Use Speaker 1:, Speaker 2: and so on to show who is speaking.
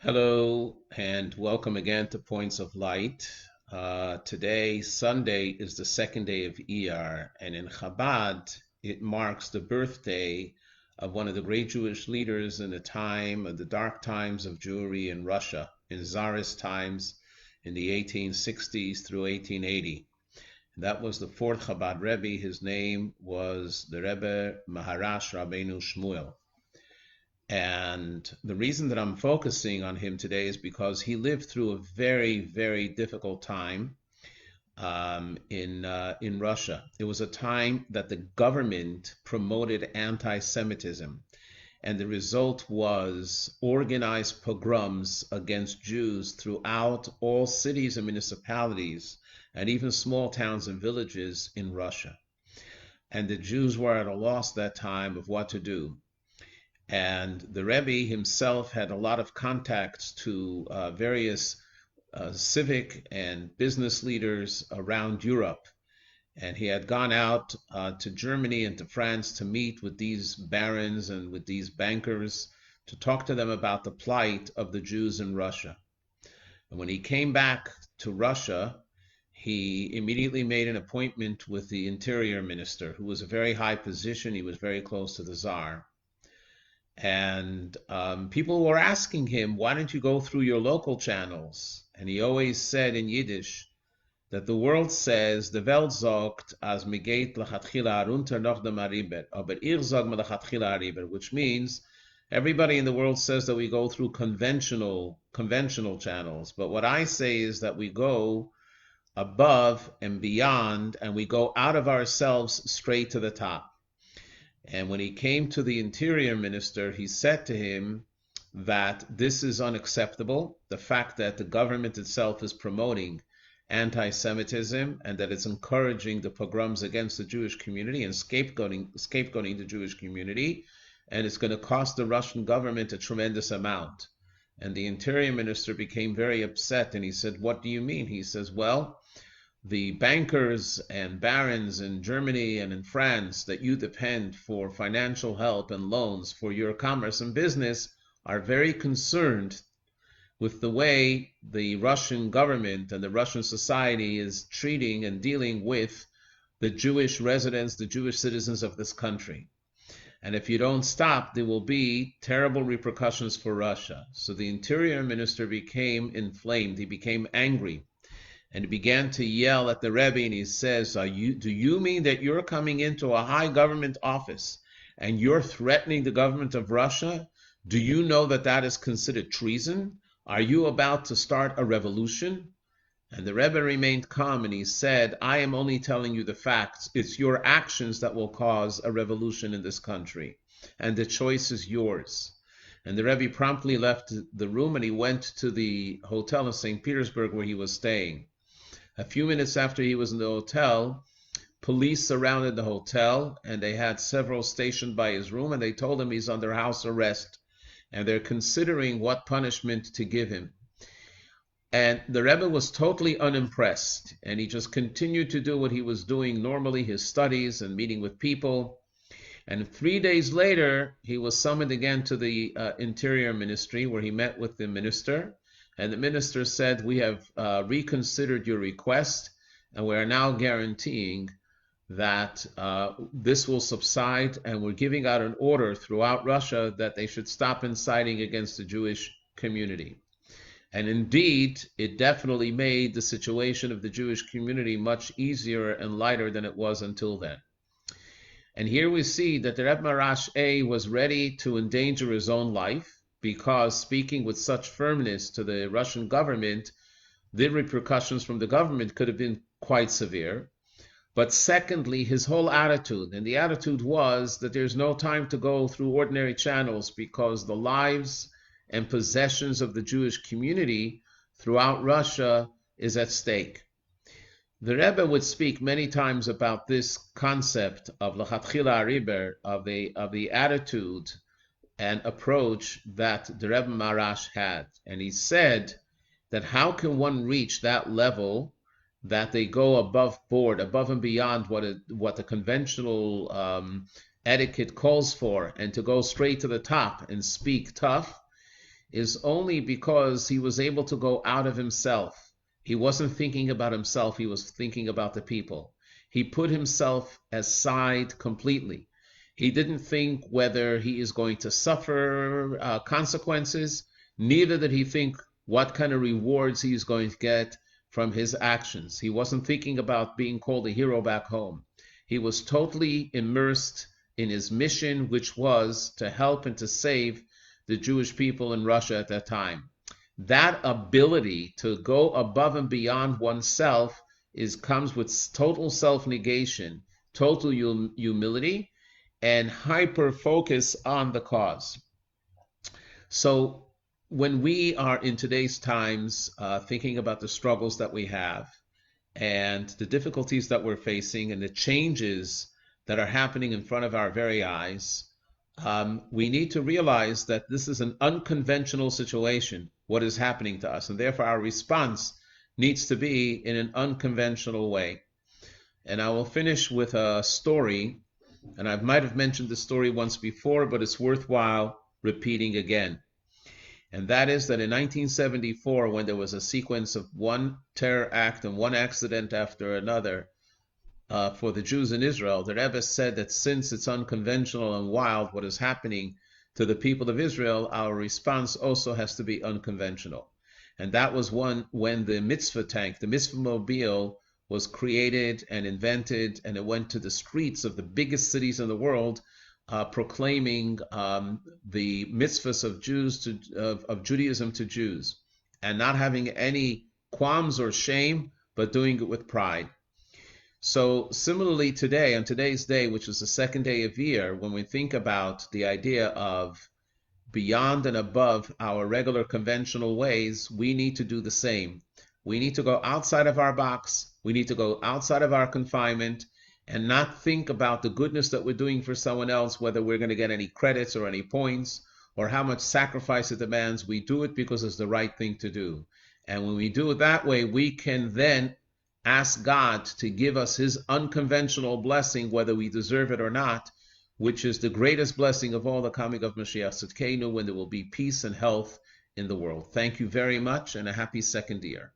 Speaker 1: Hello and welcome again to Points of Light. Today, Sunday, is the second day of iyar, and in Chabad, it marks the birthday of one of the great Jewish leaders in the time of the dark times of Jewry in Russia, in Tsarist times in the 1860s through 1880. That was the fourth Chabad Rebbe. His name was the Rebbe Maharash Rabbeinu Shmuel. And the reason that I'm focusing on him today is because he lived through a very, very difficult time in Russia. It was a time that the government promoted anti-Semitism, and the result was organized pogroms against Jews throughout all cities and municipalities, and even small towns and villages in Russia. And the Jews were at a loss that time of what to do. And the Rebbe himself had a lot of contacts to various civic and business leaders around Europe. And he had gone out to Germany and to France to meet with these barons and with these bankers to talk to them about the plight of the Jews in Russia. And when he came back to Russia, he immediately made an appointment with the interior minister, who was a very high position. He was very close to the Tsar. And people were asking him, why don't you go through your local channels? And he always said in Yiddish that the world says, the Welt sagt, as mir geht lechatchila runter noch dem Ariber, aber ich sag mir lechatchila Ariber, which means everybody in the world says that we go through conventional channels. But what I say is that we go above and beyond, and we go out of ourselves straight to the top. And when he came to the interior minister, he said to him that this is unacceptable, the fact that the government itself is promoting anti-Semitism and that it's encouraging the pogroms against the Jewish community and scapegoating the Jewish community, and it's going to cost the Russian government a tremendous amount. And the interior minister became very upset, and he said, what do you mean? He says, well, the bankers and barons in Germany and in France that you depend for financial help and loans for your commerce and business are very concerned with the way the Russian government and the Russian society is treating and dealing with the Jewish residents, the Jewish citizens of this country. And if you don't stop, there will be terrible repercussions for Russia. So the interior minister became inflamed. He became angry. And he began to yell at the Rebbe, and he says, do you mean that you're coming into a high government office and you're threatening the government of Russia? Do you know that that is considered treason? Are you about to start a revolution? And the Rebbe remained calm, and he said, I am only telling you the facts. It's your actions that will cause a revolution in this country, and the choice is yours. And the Rebbe promptly left the room, and he went to the hotel in St. Petersburg where he was staying. A few minutes after he was in the hotel, police surrounded the hotel, and they had several stationed by his room, and they told him he's under house arrest, and they're considering what punishment to give him. And the Rebbe was totally unimpressed, and he just continued to do what he was doing normally, his studies and meeting with people. And 3 days later, he was summoned again to the Interior Ministry, where he met with the minister. And the minister said, we have reconsidered your request, and we are now guaranteeing that this will subside, and we're giving out an order throughout Russia that they should stop inciting against the Jewish community. And indeed, it definitely made the situation of the Jewish community much easier and lighter than it was until then. And here we see that the Rebbe Maharash A was ready to endanger his own life, because speaking with such firmness to the Russian government, the repercussions from the government could have been quite severe. But secondly, his whole attitude, and the attitude was that there's no time to go through ordinary channels, because the lives and possessions of the Jewish community throughout Russia is at stake. The Rebbe would speak many times about this concept of lechatchila ariber, of the attitude and approach that the Rebbe Maharash had. And he said that how can one reach that level that they go above board, above and beyond what the conventional etiquette calls for, and to go straight to the top and speak tough? is only because he was able to go out of himself. He wasn't thinking about himself, he was thinking about the people. He put himself aside completely. He didn't think whether he is going to suffer consequences, neither did he think what kind of rewards he is going to get from his actions. He wasn't thinking about being called a hero back home. He was totally immersed in his mission, which was to help and to save the Jewish people in Russia at that time. That ability to go above and beyond oneself comes with total self-negation, total humility, and hyper focus on the cause. So when we are in today's times thinking about the struggles that we have and the difficulties that we're facing and the changes that are happening in front of our very eyes, we need to realize that this is an unconventional situation, what is happening to us, and therefore our response needs to be in an unconventional way. And I will finish with a story, and I might have mentioned the story once before, but it's worthwhile repeating again. And that is that in 1974, when there was a sequence of one terror act and one accident after another for the Jews in Israel, the Rebbe said that since it's unconventional and wild what is happening to the people of Israel, our response also has to be unconventional. And that was when the mitzvah tank, the mitzvah mobile, was created and invented, and it went to the streets of the biggest cities in the world, proclaiming the mitzvahs of Judaism to Jews, and not having any qualms or shame, but doing it with pride. So similarly today, on today's day, which is the second day of Iyar, when we think about the idea of beyond and above our regular conventional ways, we need to do the same. We need to go outside of our box. We need to go outside of our confinement and not think about the goodness that we're doing for someone else, whether we're going to get any credits or any points or how much sacrifice it demands. We do it because it's the right thing to do. And when we do it that way, we can then ask God to give us his unconventional blessing, whether we deserve it or not, which is the greatest blessing of all, the coming of Mashiach Tzidkenu, when there will be peace and health in the world. Thank you very much, and a happy second Iyar.